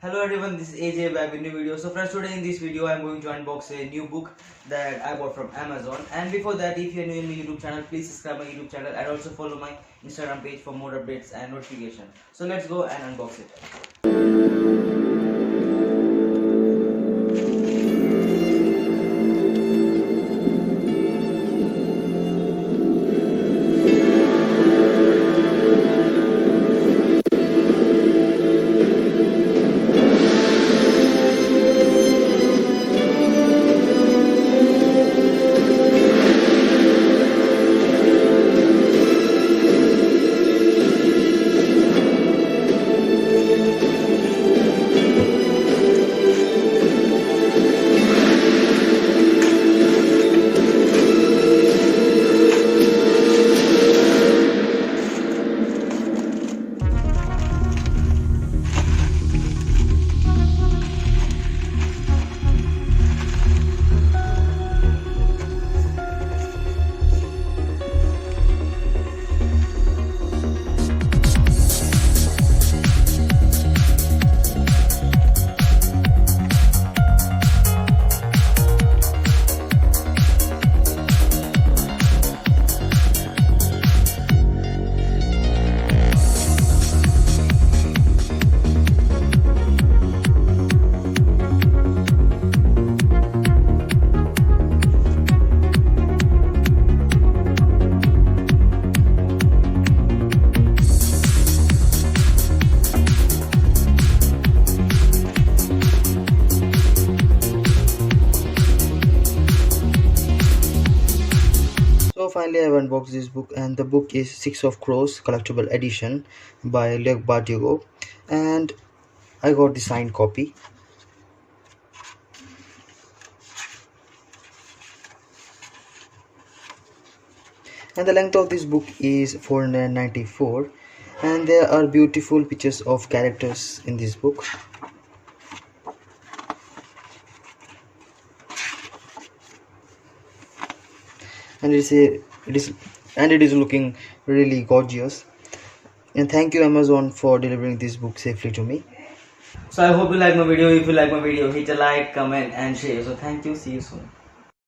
Hello everyone, this is AJ back with new video. So friends, today in this video I am going to unbox a new book that I bought from Amazon. And before that, if you are new in my YouTube channel, please subscribe my YouTube channel and also follow my Instagram page for more updates and notifications. So let's go and unbox it. So finally I have unboxed this book, and the book is Six of Crows collectible edition by Leigh Bardugo, and I got the signed copy. And the length of this book is 494, and there are beautiful pictures of characters in this book. And it is looking really gorgeous. And thank you Amazon for delivering this book safely to me. So I hope you like my video. If you like my video, hit a like, comment and share. So thank you, see you soon.